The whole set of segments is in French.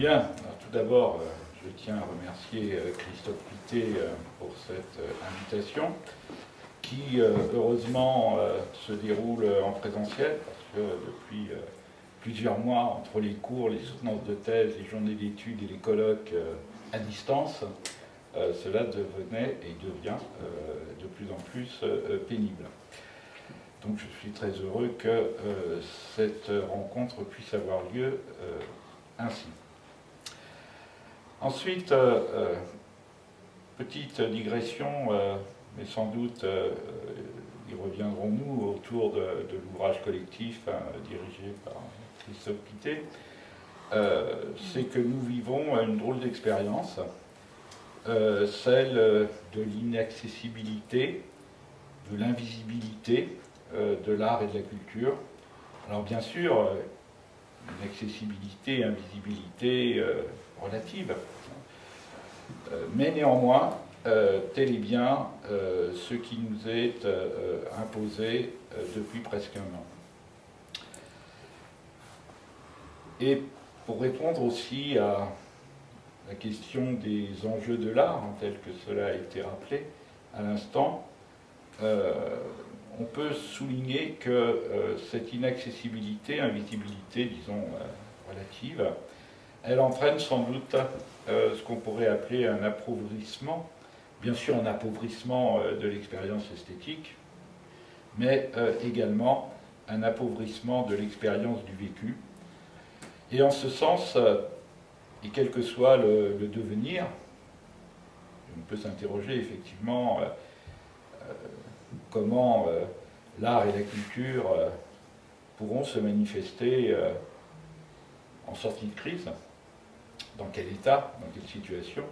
Bien, alors tout d'abord, je tiens à remercier Christophe Pittet pour cette invitation qui, heureusement, se déroule en présentiel parce que depuis plusieurs mois, entre les cours, les soutenances de thèse, les journées d'études et les colloques à distance, cela devenait et devient de plus en plus pénible. Donc je suis très heureux que cette rencontre puisse avoir lieu ainsi. Ensuite, petite digression, mais sans doute y reviendrons-nous autour de l'ouvrage collectif dirigé par Christophe Pittet, c'est que nous vivons une drôle d'expérience, celle de l'inaccessibilité, de l'invisibilité de l'art et de la culture. Alors bien sûr, une accessibilité, invisibilité relative, mais néanmoins, tel est bien ce qui nous est imposé depuis presque un an. Et pour répondre aussi à la question des enjeux de l'art, tel que cela a été rappelé à l'instant, on peut souligner que cette inaccessibilité, invisibilité, disons, relative, elle entraîne sans doute ce qu'on pourrait appeler un appauvrissement, bien sûr un appauvrissement de l'expérience esthétique, mais également un appauvrissement de l'expérience du vécu. Et en ce sens, et quel que soit le devenir, on peut s'interroger effectivement comment l'art et la culture pourront se manifester en sortie de crise, dans quel état, dans quelle situation.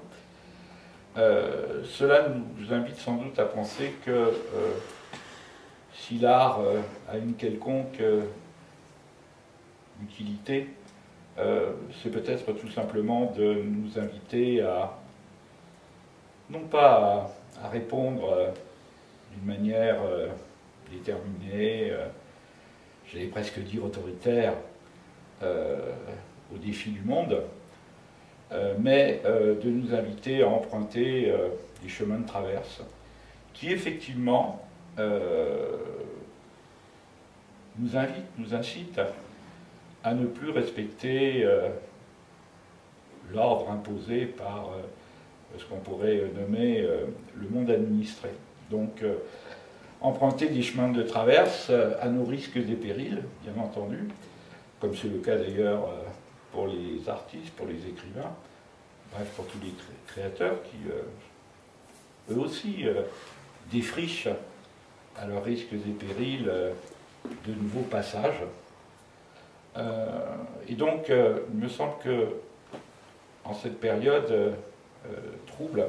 Cela nous invite sans doute à penser que si l'art a une quelconque utilité, c'est peut-être tout simplement de nous inviter à, non pas à répondre d'une manière déterminée, j'allais presque dire autoritaire, au défi du monde, mais de nous inviter à emprunter des chemins de traverse qui effectivement nous incitent à ne plus respecter l'ordre imposé par ce qu'on pourrait nommer le monde administré. Donc, emprunter des chemins de traverse à nos risques et périls, bien entendu, comme c'est le cas d'ailleurs pour les artistes, pour les écrivains, bref, pour tous les créateurs qui, eux aussi, défrichent à leurs risques et périls de nouveaux passages. Et donc, il me semble que, en cette période trouble,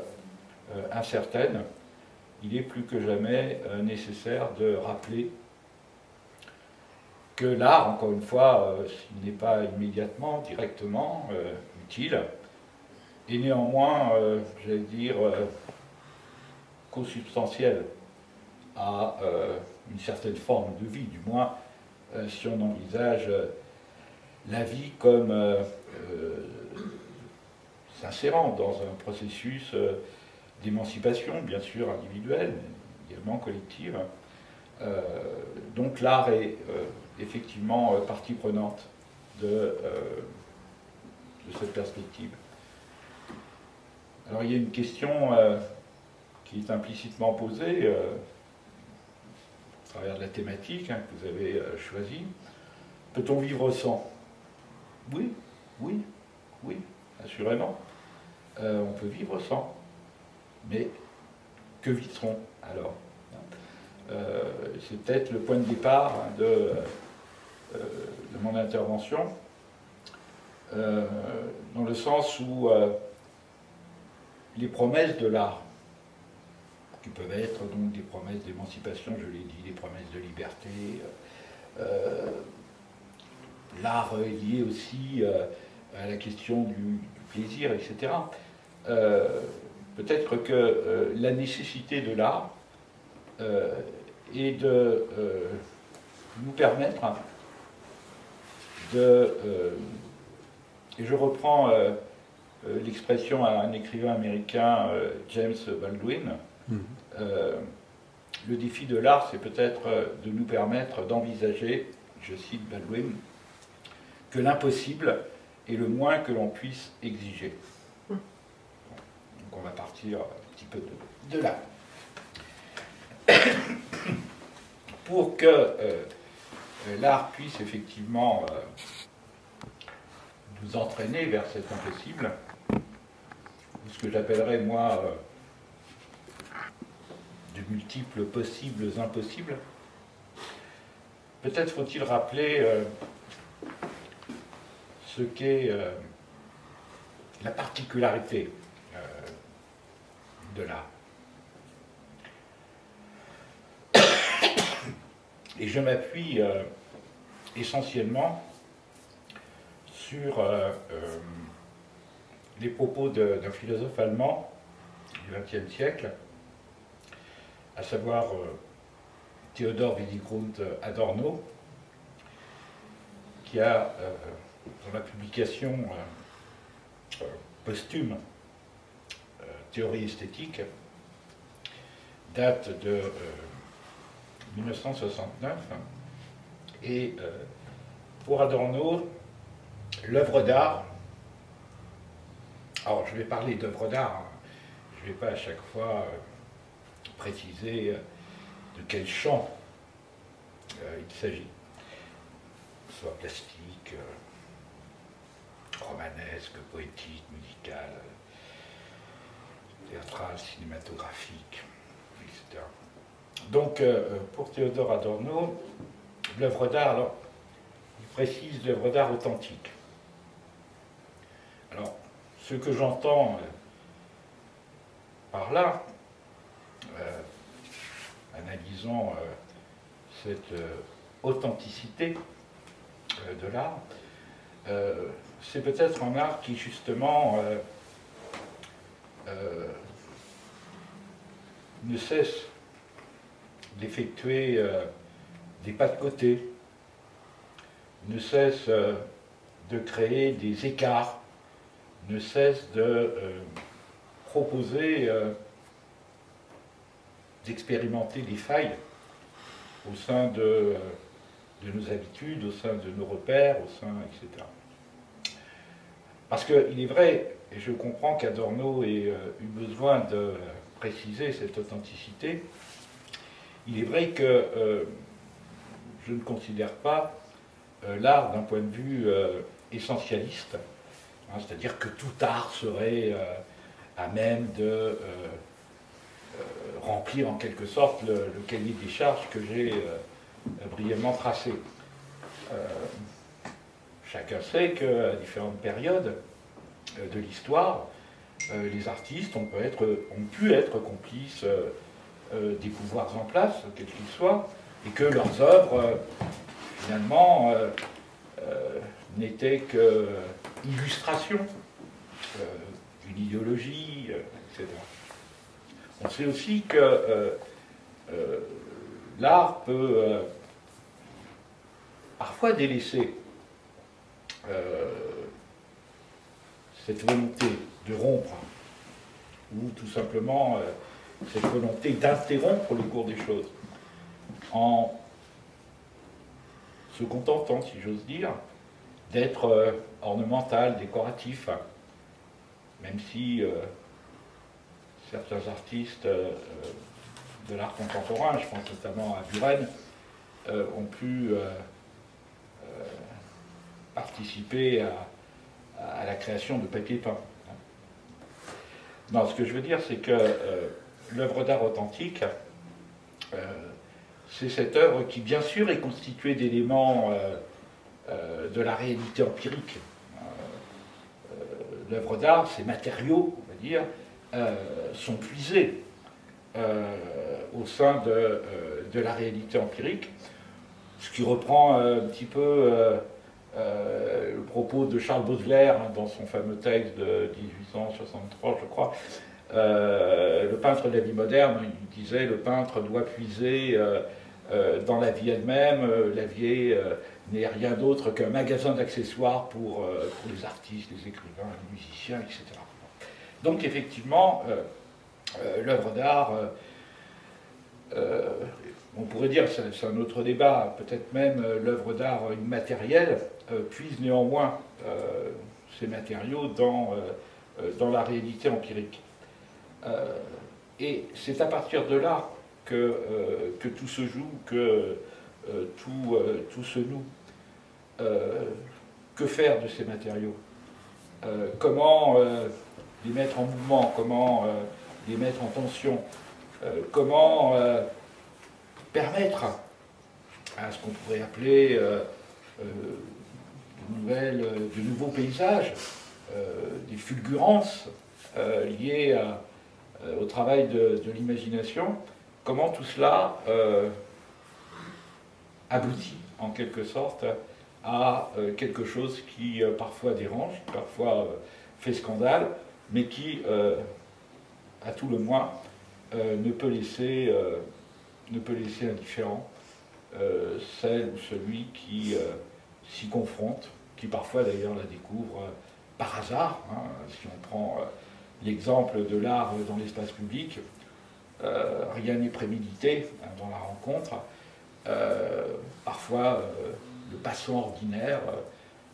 incertaine, il est plus que jamais nécessaire de rappeler que l'art, encore une fois, s'il n'est pas immédiatement, directement utile, est néanmoins, j'allais dire, consubstantiel à une certaine forme de vie, du moins si on envisage la vie comme s'insérant dans un processus d'émancipation, bien sûr individuelle, mais également collective. Donc l'art est effectivement partie prenante de cette perspective. Alors il y a une question qui est implicitement posée à travers la thématique que vous avez choisie. Peut-on vivre sans? Oui, oui, oui, assurément. On peut vivre sans. Mais que vit-on alors? C'est peut-être le point de départ de mon intervention, dans le sens où les promesses de l'art, qui peuvent être donc des promesses d'émancipation, je l'ai dit, des promesses de liberté, l'art est lié aussi à la question du plaisir, etc. Peut-être que la nécessité de l'art est de nous permettre de Et je reprends l'expression à un écrivain américain, James Baldwin. Le défi de l'art, c'est peut-être de nous permettre d'envisager, je cite Baldwin, que l'impossible est le moins que l'on puisse exiger. Donc on va partir un petit peu de là. Pour que l'art puisse effectivement nous entraîner vers cet impossible, ce que j'appellerais moi de multiples possibles impossibles, peut-être faut-il rappeler ce qu'est la particularité de l'art. Et je m'appuie essentiellement sur les propos d'un philosophe allemand du XXe siècle, à savoir Theodor Willy-Grund Adorno, qui a, dans la publication posthume Théorie esthétique, date de 1969, et pour Adorno, l'œuvre d'art, alors je vais parler d'œuvre d'art, je ne vais pas à chaque fois préciser de quel champ il s'agit, soit plastique, romanesque, poétique, musical, théâtral, cinématographique, etc. Donc, pour Théodore Adorno, l'œuvre d'art, alors, il précise l'œuvre d'art authentique. Alors, ce que j'entends par là, analysant cette authenticité de l'art, c'est peut-être un art qui, justement, ne cesse d'effectuer des pas de côté, ne cesse de créer des écarts, ne cesse de proposer, d'expérimenter des failles au sein de nos habitudes, au sein de nos repères, etc. Parce qu'il est vrai, et je comprends qu'Adorno ait eu besoin de préciser cette authenticité, il est vrai que je ne considère pas l'art d'un point de vue essentialiste, hein, c'est-à-dire que tout art serait à même de remplir en quelque sorte le cahier des charges que j'ai brièvement tracé. Chacun sait qu'à différentes périodes de l'histoire, les artistes ont pu être complices des pouvoirs en place, quels qu'ils soient, et que leurs œuvres, finalement, n'étaient qu'illustration d'une idéologie, etc. On sait aussi que l'art peut parfois délaisser cette volonté de rompre, ou tout simplement cette volonté d'interrompre le cours des choses, en se contentant, si j'ose dire, d'être ornemental, décoratif, même si certains artistes de l'art contemporain, je pense notamment à Buren, ont pu participer à la création de papier peint. Non, ce que je veux dire, c'est que l'œuvre d'art authentique, c'est cette œuvre qui, bien sûr, est constituée d'éléments de la réalité empirique. L'œuvre d'art, ces matériaux, on va dire, sont puisés au sein de la réalité empirique, ce qui reprend un petit peu le propos de Charles Baudelaire, hein, dans son fameux texte de 1863, je crois, le peintre de la vie moderne, il disait le peintre doit puiser dans la vie elle-même, la vie est n'est rien d'autre qu'un magasin d'accessoires pour les artistes, les écrivains, les musiciens, etc. Donc effectivement, l'œuvre d'art, on pourrait dire, c'est un autre débat, peut-être même l'œuvre d'art immatérielle puise néanmoins ces matériaux dans la réalité empirique. Et c'est à partir de là que tout se joue, que tout se noue. Que faire de ces matériaux? Comment les mettre en mouvement? Comment les mettre en tension? Comment permettre à ce qu'on pourrait appeler de nouveaux paysages, des fulgurances liées au travail de l'imagination, comment tout cela aboutit en quelque sorte à quelque chose qui parfois dérange, qui parfois fait scandale, mais qui, à tout le moins, ne peut laisser indifférent celle ou celui qui s'y confronte, qui parfois d'ailleurs la découvre par hasard. Hein, si on prend l'exemple de l'art dans l'espace public, rien n'est prémédité hein, dans la rencontre. Parfois, le passant ordinaire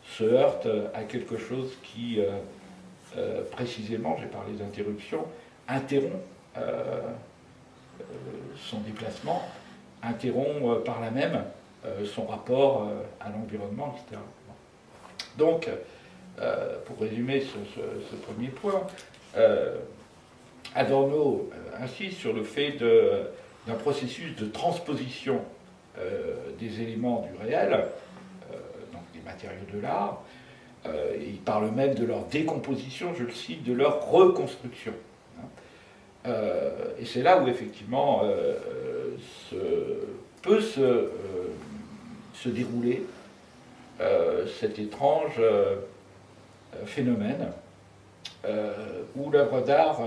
se heurte à quelque chose qui, précisément, j'ai parlé d'interruption, interrompt son déplacement, interrompt par là même son rapport à l'environnement, etc. Donc, pour résumer ce premier point, Adorno insiste sur le fait d'un processus de transposition des éléments du réel, donc des matériaux de l'art. Il parle même de leur décomposition, je le cite, de leur reconstruction. Et c'est là où effectivement peut se dérouler cet étrange phénomène où l'œuvre d'art,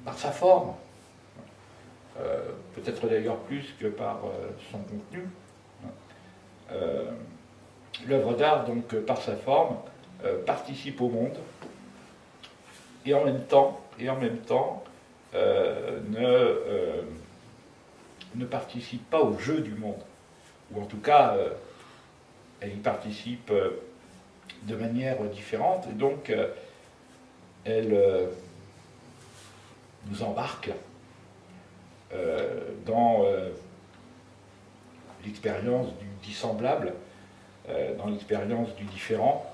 par sa forme, peut-être d'ailleurs plus que par son contenu, l'œuvre d'art, donc par sa forme, participe au monde et en même temps ne participe pas au jeu du monde, ou en tout cas elle y participe de manière différente, et donc elle nous embarque dans l'expérience du dissemblable, dans l'expérience du différent,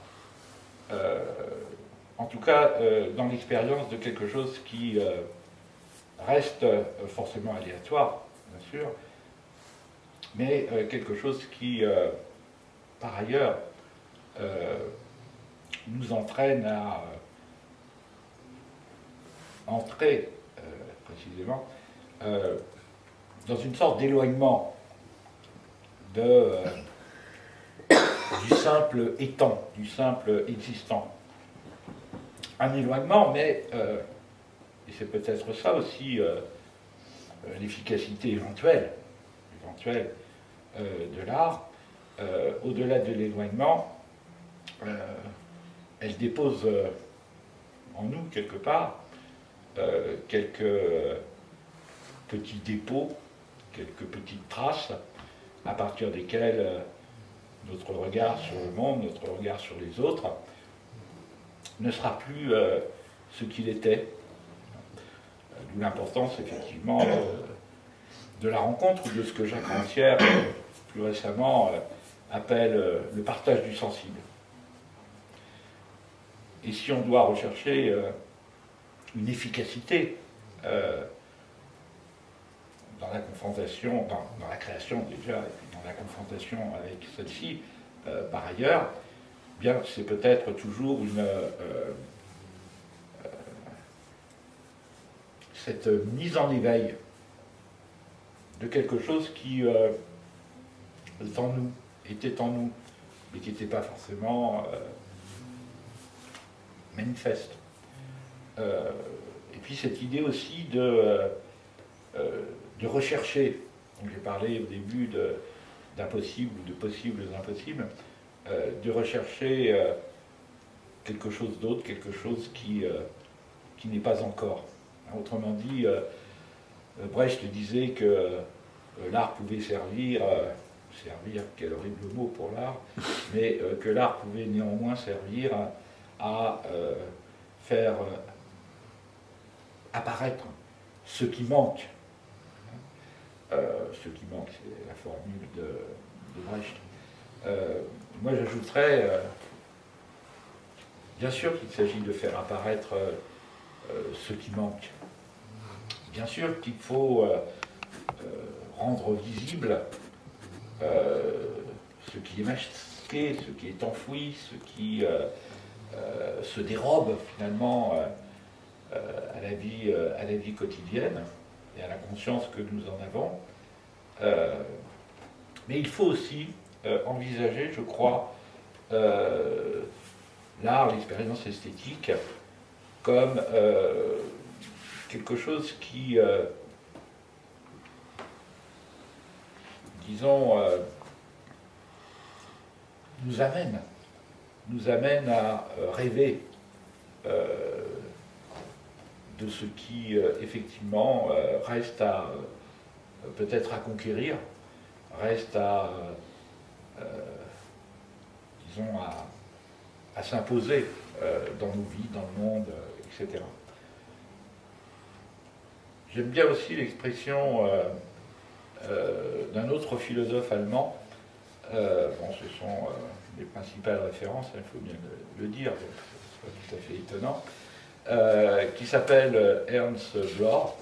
en tout cas dans l'expérience de quelque chose qui reste forcément aléatoire, bien sûr, mais quelque chose qui, par ailleurs, nous entraîne à entrer, précisément, dans une sorte d'éloignement du simple étant, du simple existant. Un éloignement, mais, et c'est peut-être ça aussi l'efficacité éventuelle de l'art, au-delà de l'éloignement, elle dépose en nous, quelque part, quelques petits dépôts, quelques petites traces, à partir desquelles notre regard sur le monde, notre regard sur les autres, ne sera plus ce qu'il était. D'où l'importance, effectivement, de la rencontre, ou de ce que Jacques Rancière, plus récemment, appelle le partage du sensible. Et si on doit rechercher une efficacité dans la confrontation, dans la création déjà, et puis dans la confrontation avec celle-ci, par ailleurs, bien c'est peut-être toujours cette mise en éveil de quelque chose qui est en nous, était en nous, mais qui n'était pas forcément manifeste. Et puis cette idée aussi de rechercher, donc j'ai parlé au début d'impossible ou de possibles impossibles, de rechercher quelque chose d'autre, quelque chose qui n'est pas encore. Autrement dit, Brecht disait que l'art pouvait servir, quel horrible mot pour l'art, mais que l'art pouvait néanmoins servir à faire apparaître ce qui manque. Ce qui manque, c'est la formule de Brecht. Moi, j'ajouterais, bien sûr qu'il s'agit de faire apparaître ce qui manque. Bien sûr qu'il faut rendre visible ce qui est masqué, ce qui est enfoui, ce qui se dérobe finalement à la vie quotidienne et à la conscience que nous en avons. Mais il faut aussi envisager, je crois, l'art, l'expérience esthétique comme quelque chose qui, disons, nous amène à rêver de ce qui, effectivement, reste à peut-être à conquérir, reste à, disons, à s'imposer dans nos vies, dans le monde, etc. J'aime bien aussi l'expression d'un autre philosophe allemand. Bon, ce sont les principales références, il faut bien le dire, donc ce n'est pas tout à fait étonnant, qui s'appelle Ernst Bloch,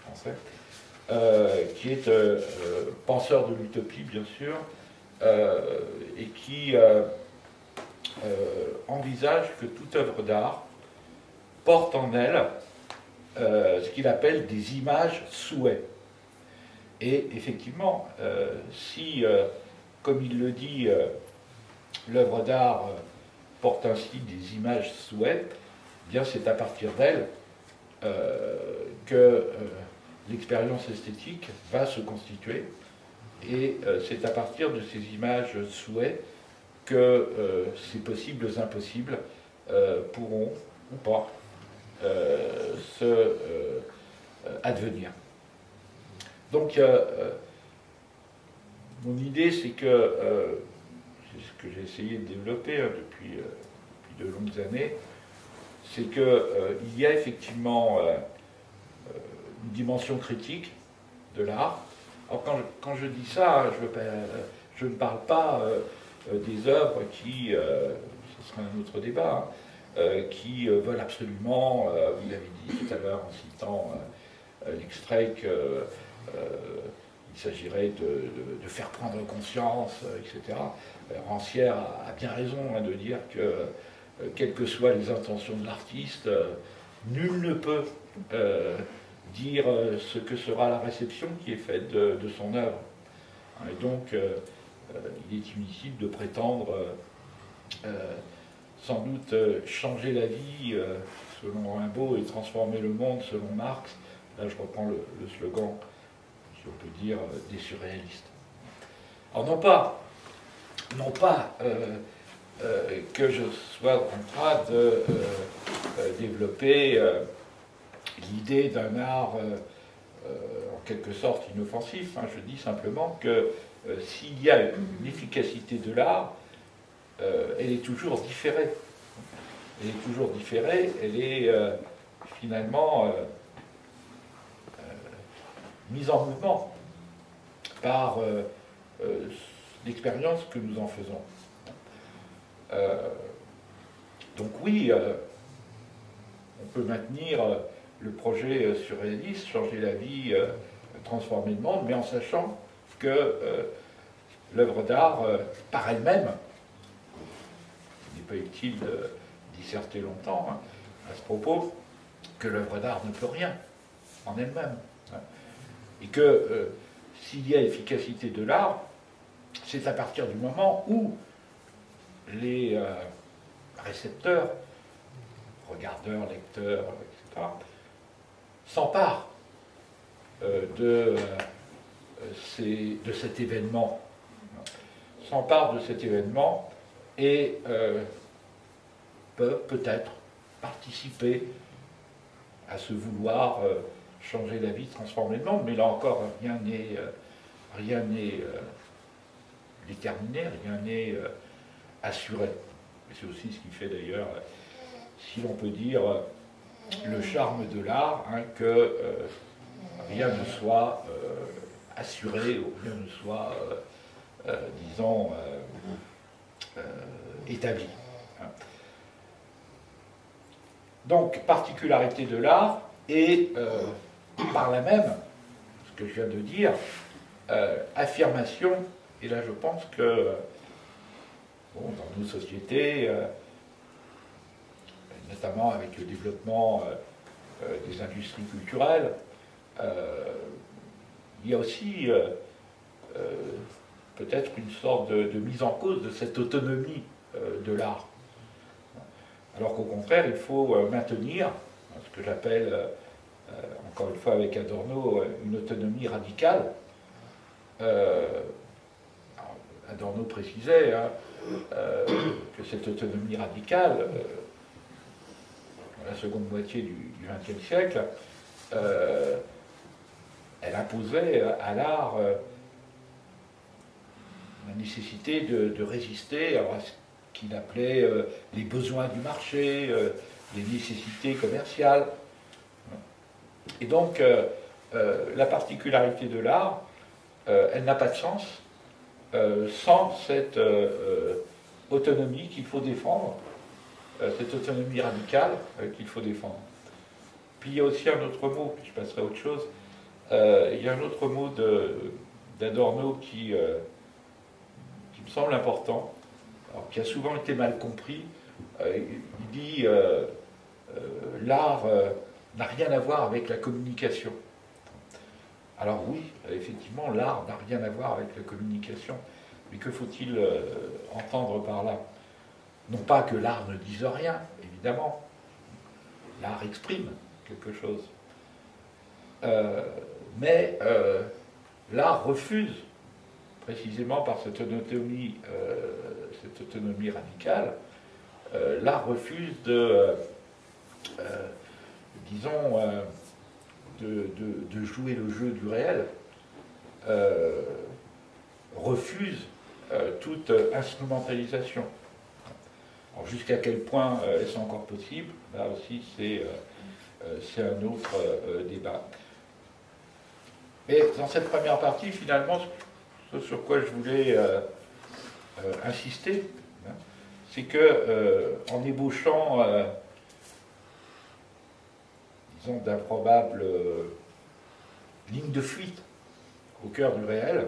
français, qui est penseur de l'utopie, bien sûr, et qui envisage que toute œuvre d'art porte en elle ce qu'il appelle des images souhaits. Et effectivement, si, comme il le dit, l'œuvre d'art porte ainsi des images souhaits, eh bien c'est à partir d'elle que l'expérience esthétique va se constituer, et c'est à partir de ces images souhaits que ces possibles impossibles pourront ou pas advenir. Donc, mon idée, c'est que, c'est ce que j'ai essayé de développer depuis de longues années, c'est qu'il y a effectivement une dimension critique de l'art. Alors, quand je dis ça, je ne parle pas des œuvres qui, ce sera un autre débat, qui veulent absolument, vous l'avez dit tout à l'heure en citant l'extrait qu'il s'agirait de faire prendre conscience, etc. Rancière a bien raison de dire que, quelles que soient les intentions de l'artiste, nul ne peut dire ce que sera la réception qui est faite de son œuvre. Et donc, il est inutile de prétendre sans doute changer la vie selon Rimbaud et transformer le monde selon Marx. Là, je reprends le slogan, si on peut dire, des surréalistes. Alors, non pas que je sois en train de développer l'idée d'un art en quelque sorte inoffensif. Je dis simplement que s'il y a une efficacité de l'art, elle est toujours différée. Elle est toujours différée, elle est finalement mise en mouvement par l'expérience que nous en faisons. Donc oui, on peut maintenir le projet surréaliste, changer la vie, transformer le monde, mais en sachant que l'œuvre d'art, par elle-même, il n'est pas utile de disserter longtemps à ce propos, que l'œuvre d'art ne peut rien en elle-même. Et que s'il y a efficacité de l'art, c'est à partir du moment où les récepteurs, regardeurs, lecteurs, etc., s'emparent de cet événement s'emparent de cet événement et peuvent peut-être participer à ce vouloir changer la vie, transformer le monde, mais là encore, rien n'est déterminé, rien n'est assuré. C'est aussi ce qui fait d'ailleurs, si l'on peut dire, le charme de l'art, hein, que rien ne soit assuré, ou rien ne soit, disons, établi. Hein. Donc, particularité de l'art, et par là même, ce que je viens de dire, affirmation, et là je pense que bon, dans nos sociétés, notamment avec le développement des industries culturelles, il y a aussi peut-être une sorte de mise en cause de cette autonomie de l'art. Alors qu'au contraire, il faut maintenir ce que j'appelle, encore une fois avec Adorno, une autonomie radicale. Adorno précisait que cette autonomie radicale, dans la seconde moitié du XXe siècle, elle imposait à l'art la nécessité de résister à ce qu'il appelait les besoins du marché, les nécessités commerciales. Et donc, la particularité de l'art, elle n'a pas de sens sans cette autonomie qu'il faut défendre, cette autonomie radicale qu'il faut défendre. Puis il y a aussi un autre mot, puis je passerai à autre chose, il y a un autre mot d'Adorno qui me semble important, alors, qui a souvent été mal compris. Il dit l'art n'a rien à voir avec la communication. Alors oui, effectivement, l'art n'a rien à voir avec la communication, mais que faut-il entendre par là? Non pas que l'art ne dise rien, évidemment. L'art exprime quelque chose. Mais l'art refuse, précisément par cette autonomie radicale, l'art refuse disons, de jouer le jeu du réel, refuse toute instrumentalisation. Alors jusqu'à quel point est-ce encore possible? Là aussi, c'est un autre débat. Mais dans cette première partie, finalement, ce sur quoi je voulais insister, hein, c'est que en ébauchant disons d'improbables lignes de fuite au cœur du réel,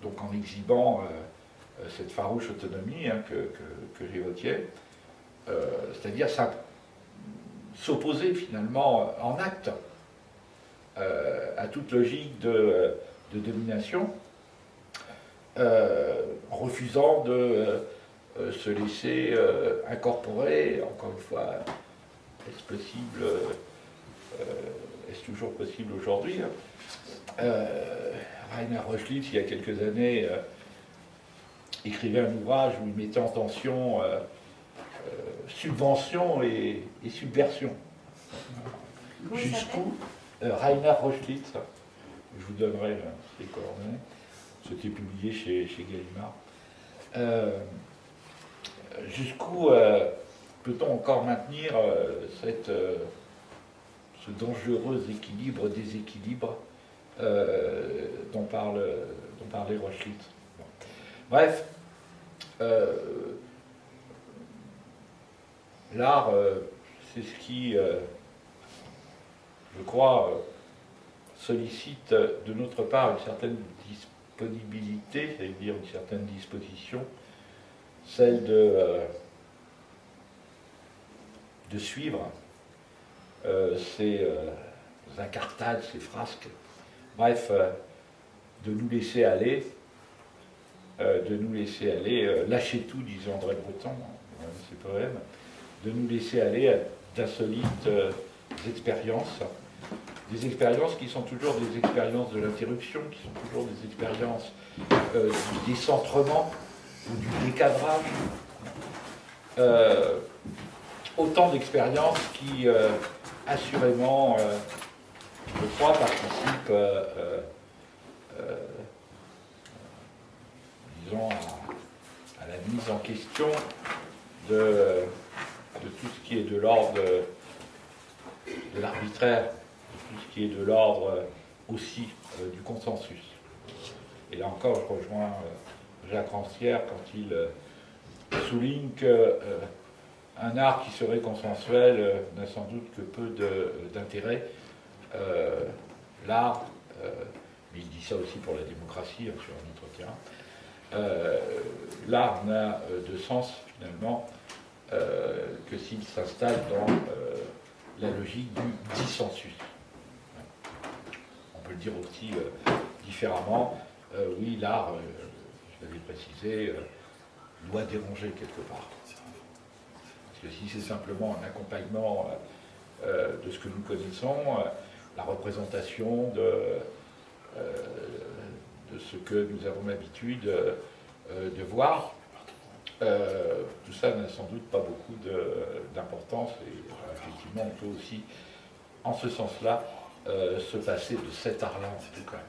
donc en exhibant cette farouche autonomie, hein, que j'évoquais, c'est-à-dire s'opposer finalement en acte à toute logique de domination, en refusant de se laisser incorporer, encore une fois, est-ce possible, est-ce toujours possible aujourd'hui, hein. Rainer Rochlitz, il y a quelques années, écrivait un ouvrage où il mettait en tension subvention et subversion. Jusqu'où Rainer Rochlitz, je vous donnerai ses coordonnées, c'était publié chez Gallimard. Jusqu'où peut-on encore maintenir ce dangereux déséquilibre dont parlait Rochlitz. Bon. Bref, l'art, c'est ce qui, je crois, sollicite de notre part une certaine disponibilité, c'est-à-dire une certaine disposition, celle de suivre ces incartades, ces frasques, bref, de nous laisser aller, lâcher tout, disait André Breton, dans ses poèmes, de nous laisser aller à d'insolites expériences des expériences qui sont toujours des expériences de l'interruption, qui sont toujours des expériences du décentrement ou du décadrage. Autant d'expériences qui, assurément, je crois, participent, disons, à la mise en question de tout ce qui est de l'ordre de l'arbitraire, de tout ce qui est de l'ordre aussi du consensus. Et là encore, je rejoins Jacques Rancière quand il souligne qu'un art qui serait consensuel n'a sans doute que peu d'intérêt. L'art, mais il dit ça aussi pour la démocratie sur un autre terrain, l'art n'a de sens finalement que s'il s'installe dans la logique du dissensus. On peut le dire aussi différemment. Oui, l'art, je l'avais précisé, doit déranger quelque part. Parce que si c'est simplement un accompagnement de ce que nous connaissons, la représentation de ce que nous avons l'habitude de voir, tout ça n'a sans doute pas beaucoup d'importance et effectivement on peut aussi, en ce sens-là, se passer de cet art-là en tout cas.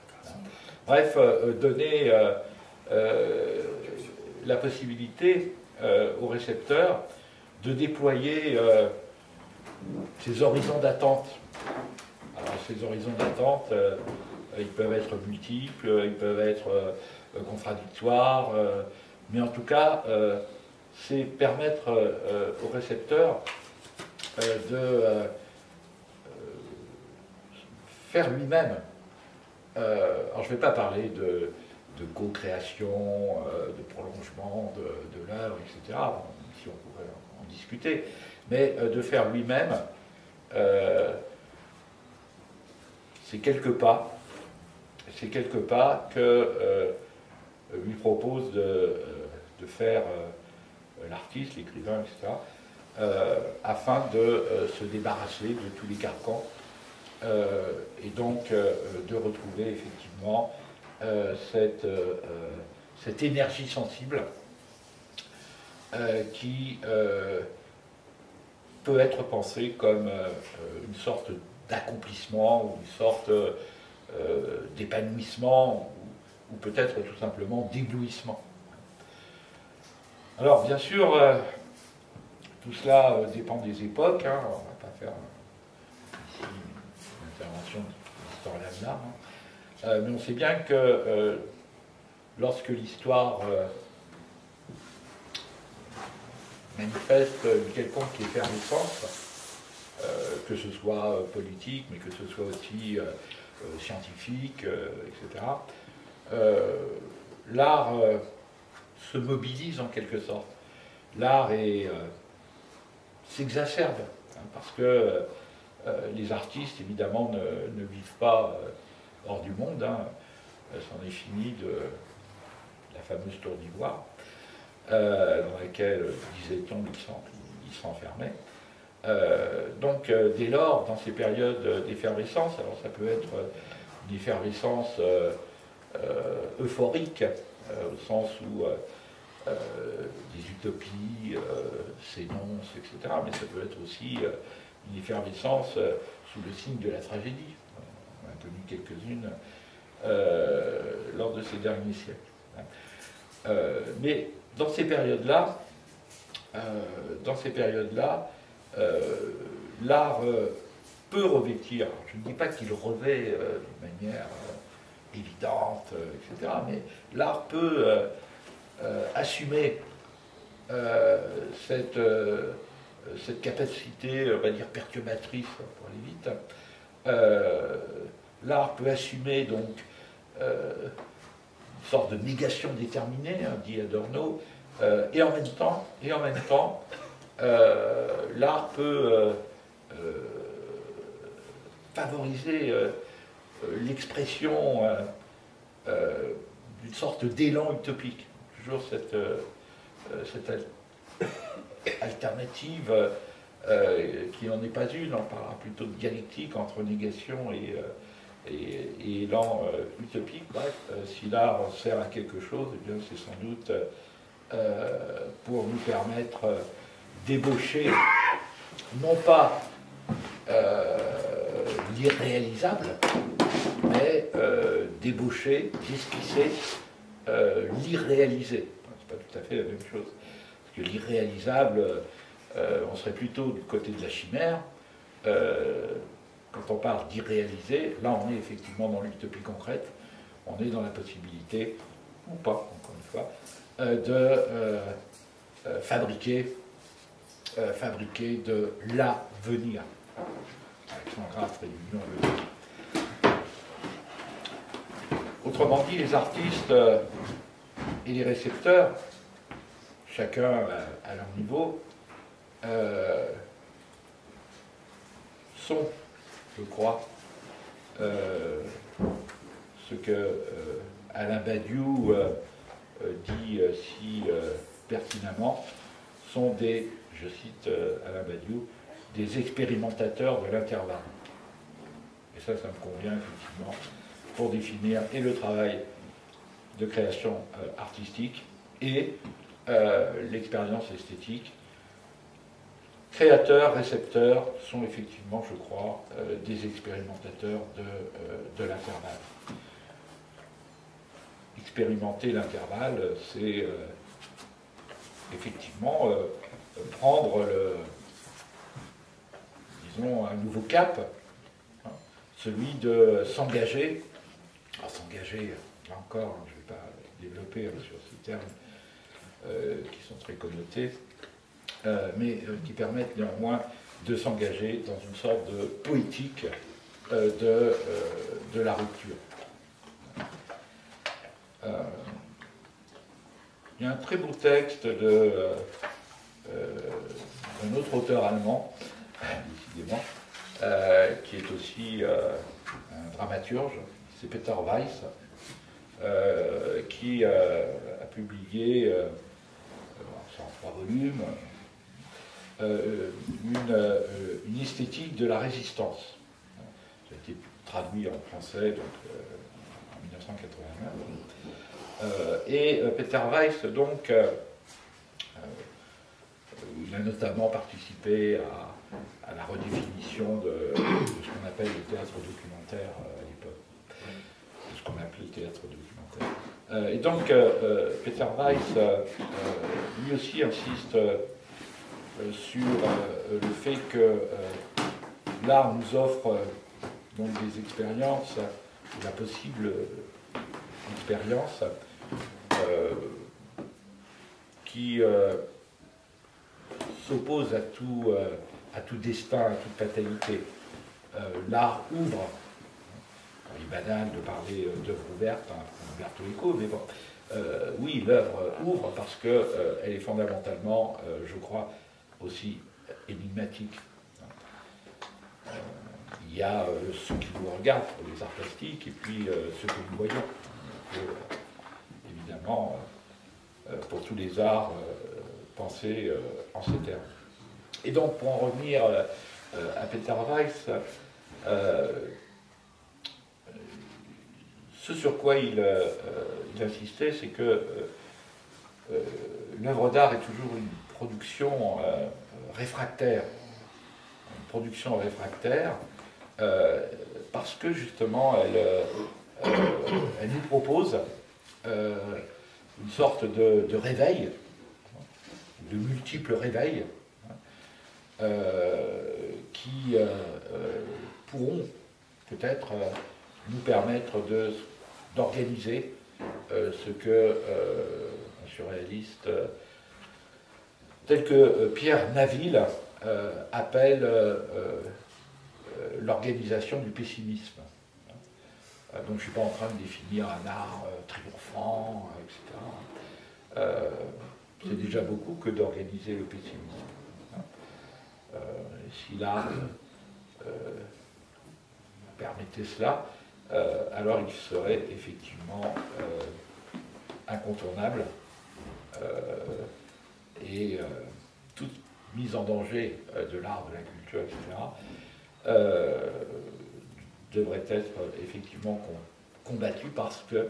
Bref, donner la possibilité au récepteur de déployer ses horizons d'attente. Alors ces horizons d'attente, ils peuvent être multiples, ils peuvent être contradictoires, mais en tout cas, c'est permettre au récepteur de faire lui-même. Alors je ne vais pas parler de co-création, de prolongement de l'œuvre, etc., si on pourrait en discuter, mais de faire lui-même ces quelques pas que lui propose de faire l'artiste, l'écrivain, etc., afin de se débarrasser de tous les carcans et donc de retrouver effectivement cette énergie sensible qui peut être pensée comme une sorte d'accomplissement ou une sorte d'épanouissement ou peut-être tout simplement d'éblouissement. Alors bien sûr, tout cela dépend des époques, hein, on ne va pas faire ici une intervention d'historien de l'art, mais on sait bien que lorsque l'histoire manifeste une quelconque effervescence, que ce soit politique, mais que ce soit aussi scientifique, etc., l'art se mobilise en quelque sorte. L'art s'exacerbe, hein, parce que les artistes, évidemment, ne vivent pas hors du monde. Hein. C'en est fini de la fameuse tour d'ivoire, dans laquelle, disait-on, ils s'enfermaient. Donc, dès lors, dans ces périodes d'effervescence, alors ça peut être une effervescence euphorique, au sens où des utopies s'énoncent, etc., mais ça peut être aussi une effervescence sous le signe de la tragédie. On a connu quelques-unes lors de ces derniers siècles. Mais dans ces périodes-là, l'art peut revêtir, je ne dis pas qu'il revêt de manière évidente, etc., mais l'art peut assumer cette capacité, on va dire, perturbatrice, pour aller vite. L'art peut assumer donc une sorte de négation déterminée, hein, dit Adorno, et en même temps, l'art peut favoriser l'expression d'une sorte d'élan utopique. Toujours cette alternative qui n'en est pas une, on parlera plutôt de dialectique entre négation et élan utopique. Bref, si l'art sert à quelque chose, eh bien c'est sans doute pour nous permettre d'ébaucher non pas l'irréalisable, mais d'ébaucher, d'esquisser l'irréalisé. C'est pas tout à fait la même chose. Parce que l'irréalisable, on serait plutôt du côté de la chimère. Quand on parle d'irréalisé, là on est effectivement dans l'utopie concrète, on est dans la possibilité, ou pas, encore une fois, de fabriquer de l'avenir. Accent réunion le. Autrement dit, les artistes et les récepteurs, chacun à leur niveau, sont, je crois, ce que Alain Badiou dit si pertinemment, sont des, je cite Alain Badiou, des expérimentateurs de l'intervalle. Et ça me convient effectivement pour définir et le travail de création artistique et l'expérience esthétique. Créateurs, récepteurs sont effectivement, je crois, des expérimentateurs de l'intervalle. Expérimenter l'intervalle, c'est effectivement prendre disons, un nouveau cap, hein, celui de s'engager. Alors s'engager, là encore, je ne vais pas développer sur ces termes qui sont très connotés, mais qui permettent néanmoins de s'engager dans une sorte de poétique de la rupture. Il y a un très beau texte d'un autre auteur allemand, décidément, qui est aussi un dramaturge, c'est Peter Weiss, qui a publié, c'est en 3 volumes, une esthétique de la résistance. Ça a été traduit en français donc, en 1989. Et Peter Weiss, donc, il a notamment participé à la redéfinition de ce qu'on appelle le théâtre documentaire à l'époque, de ce qu'on appelait le théâtre documentaire. Et donc, Peter Weiss, lui aussi insiste sur le fait que l'art nous offre donc des expériences, la possible expérience qui s'oppose à tout destin, à toute fatalité. L'art ouvre. Il est banal de parler d'œuvre ouverte, hein, Umberto Eco, mais bon, oui, l'œuvre ouvre parce qu'elle est fondamentalement, je crois, aussi énigmatique. Il y a ceux qui nous regardent, les arts plastiques, et puis ceux que nous voyons. Évidemment, pour tous les arts, penser en ces termes. Et donc, pour en revenir à Peter Weiss, ce sur quoi il insistait, c'est que l'œuvre d'art est toujours une production réfractaire. Une production réfractaire, parce que justement, elle nous propose une sorte de réveil, de multiples réveils, qui pourront peut-être nous permettre d'organiser ce que un surréaliste tel que Pierre Naville appelle l'organisation du pessimisme. Donc je ne suis pas en train de définir un art triomphant, etc. C'est déjà beaucoup que d'organiser le pessimisme. Si l'art permettait cela, alors il serait effectivement incontournable et mise en danger de l'art, de la culture, etc., devrait être effectivement combattue parce que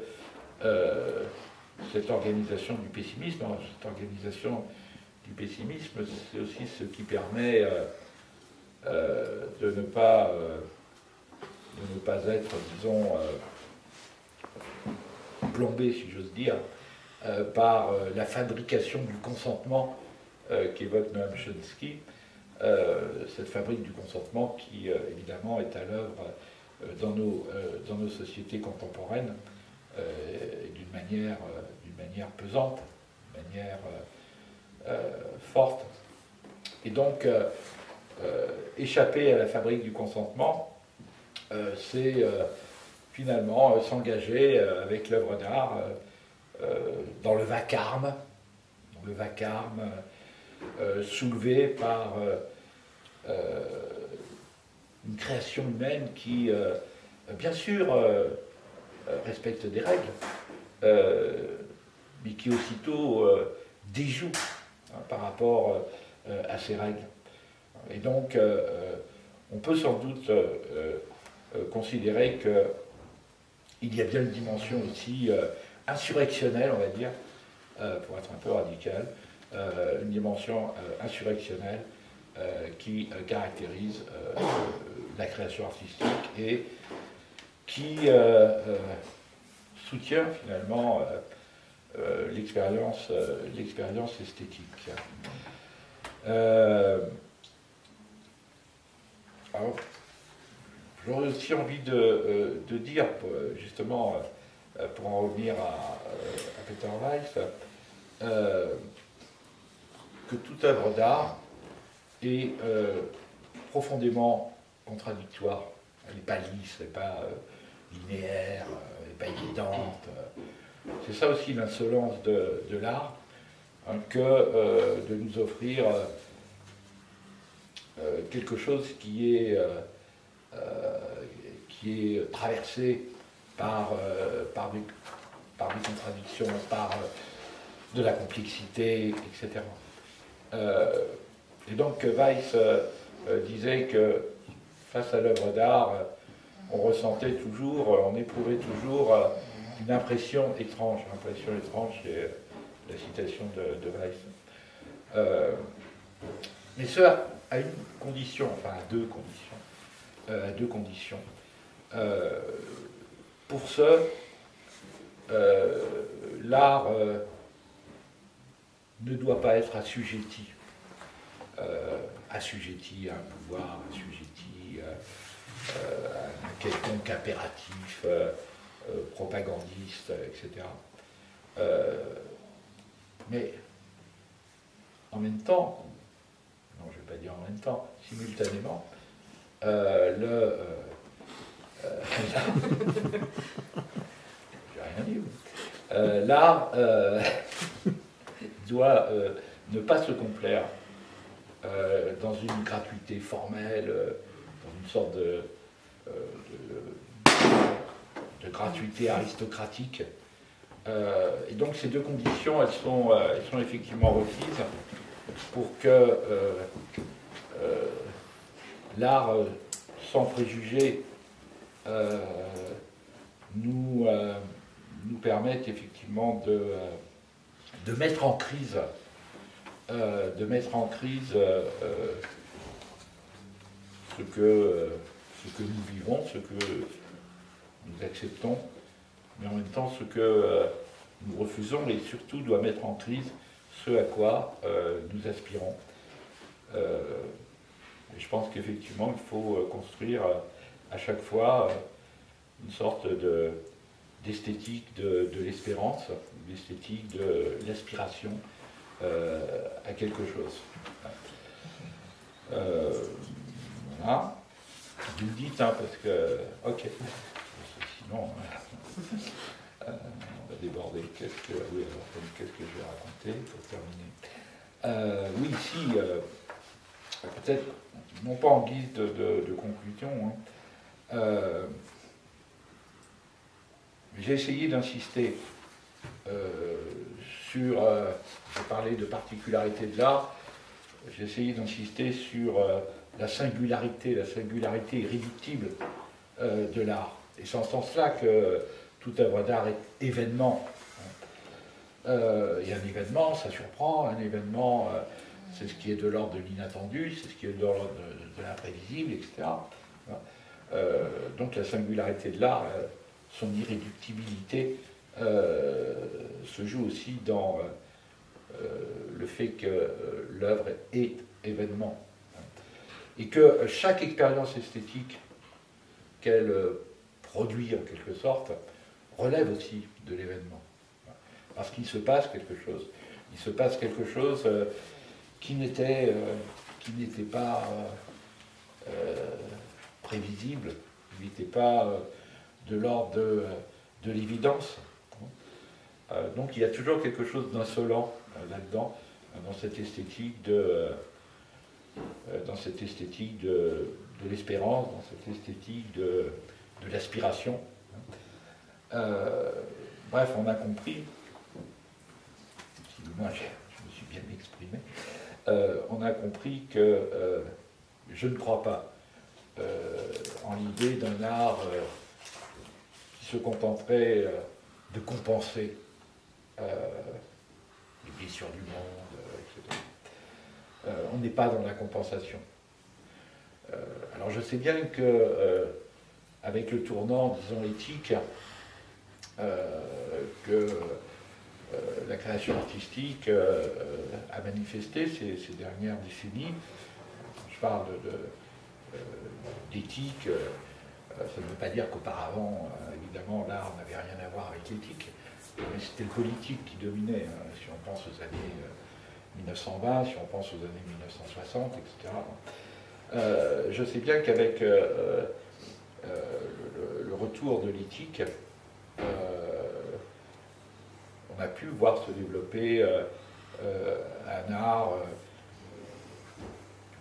cette organisation du pessimisme, c'est aussi ce qui permet de ne pas être, disons, plombé, si j'ose dire, par la fabrication du consentement qu'évoque Noam Chomsky, cette fabrique du consentement qui, évidemment, est à l'œuvre dans nos sociétés contemporaines d'une manière pesante, d'une manière forte. Et donc, échapper à la fabrique du consentement, c'est finalement s'engager avec l'œuvre d'art dans le vacarme soulevé par une création humaine qui, bien sûr, respecte des règles, mais qui aussitôt déjoue par rapport à ces règles. Et donc, on peut sans doute considérer qu'il y a bien une dimension aussi insurrectionnelle, on va dire, pour être un peu radical, une dimension insurrectionnelle qui caractérise la création artistique et qui soutient finalement l'expérience esthétique. Alors, j'aurais aussi envie de dire, justement, pour en revenir à Peter Weiss, que toute œuvre d'art est profondément contradictoire. Elle n'est pas lisse, elle n'est pas linéaire, elle n'est pas évidente. C'est ça aussi l'insolence de l'art, hein, que de nous offrir quelque chose qui est traversé par des contradictions, par de la complexité, etc. Et donc Weiss disait que face à l'œuvre d'art, on ressentait toujours, on éprouvait toujours une impression étrange. L'impression étrange, c'est la citation de Weiss. Mais ce à une condition, enfin à deux conditions. Pour ce, l'art ne doit pas être assujetti à un pouvoir, assujetti à un quelconque impératif propagandiste, etc. Mais en même temps, non, je ne vais pas dire en même temps, simultanément, j'ai rien dit. L'art doit ne pas se complaire dans une gratuité formelle, dans une sorte de gratuité aristocratique. Et donc ces deux conditions, elles sont effectivement requises pour que l'art, sans préjugés, nous permette effectivement de mettre en crise, ce que nous vivons, ce que nous acceptons, mais en même temps ce que nous refusons, et surtout doit mettre en crise ce à quoi nous aspirons. Et je pense qu'effectivement, il faut construire à chaque fois une sorte d'esthétique de l'espérance, d'esthétique de l'aspiration à quelque chose. Voilà. Vous me dites, hein, parce que... Ok. Sinon, on va déborder. Qu'est-ce que je vais raconter pour terminer? Oui, ici, peut-être, non pas en guise de conclusion, hein, j'ai essayé d'insister sur, j'ai parlé de particularité de l'art, j'ai essayé d'insister sur la singularité irréductible de l'art. Et c'est en ce sens-là que toute œuvre d'art est événement. Et un événement, ça surprend, un événement, c'est ce qui est de l'ordre de l'inattendu, c'est ce qui est de l'ordre de l'imprévisible, etc. Donc la singularité de l'art, son irréductibilité, se joue aussi dans le fait que l'œuvre est événement. Et que chaque expérience esthétique qu'elle produit en quelque sorte relève aussi de l'événement. Parce qu'il se passe quelque chose. Il se passe quelque chose qui n'était pas prévisible, qui n'était pas de l'ordre de l'évidence. Donc il y a toujours quelque chose d'insolent là-dedans, dans cette esthétique de l'espérance, dans cette esthétique de l'aspiration. Bref, on a compris, si du moins je me suis bien exprimé, on a compris que je ne crois pas en l'idée d'un art qui se contenterait de compenser les blessures du monde, etc. On n'est pas dans la compensation. Alors je sais bien que, avec le tournant, disons, éthique, que la création artistique a manifesté ces dernières décennies, je parle d'éthique, ça ne veut pas dire qu'auparavant, évidemment, l'art n'avait rien à voir avec l'éthique, mais c'était le politique qui dominait, si on pense aux années 1920, si on pense aux années 1960, etc. Je sais bien qu'avec le retour de l'éthique, on a pu voir se développer un art,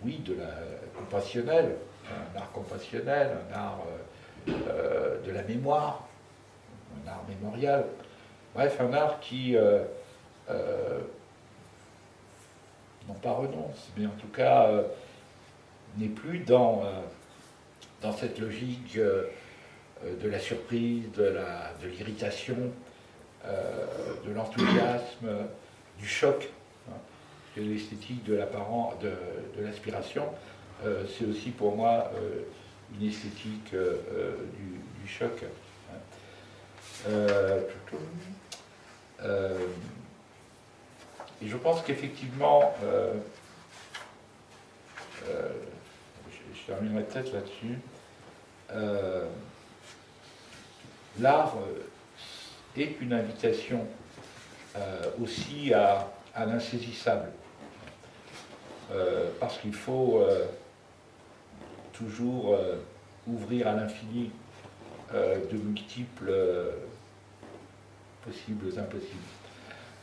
oui, de la compassionnel, un art compassionnel, un art de la mémoire, un art mémorial, bref, un art qui non pas renonce, mais en tout cas n'est plus dans cette logique de la surprise, de l'irritation, de l'enthousiasme, du choc. Parce que l'esthétique de l'aspiration, c'est aussi pour moi une esthétique du choc. Et je pense qu'effectivement, je terminerai peut-être là-dessus, l'art est une invitation aussi à l'insaisissable, parce qu'il faut toujours ouvrir à l'infini de multiples possibles impossibles.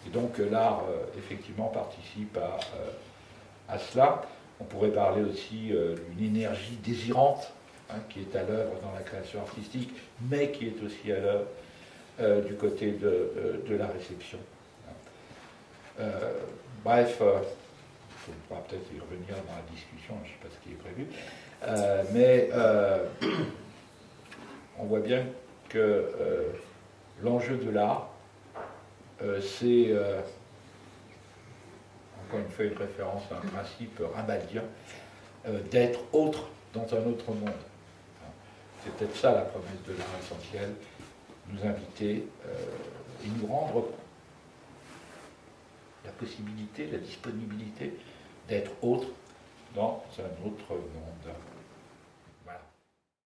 Et donc l'art, effectivement, participe à cela. On pourrait parler aussi d'une énergie désirante, qui est à l'œuvre dans la création artistique, mais qui est aussi à l'œuvre du côté de la réception. Bref, on pourra peut-être y revenir dans la discussion, je ne sais pas ce qui est prévu, mais on voit bien que l'enjeu de l'art, c'est, encore une fois, une référence à un principe rimbaldien, d'être autre dans un autre monde. C'est peut-être ça la promesse de l'art essentiel, nous inviter et nous rendre la possibilité, la disponibilité d'être autre dans un autre monde.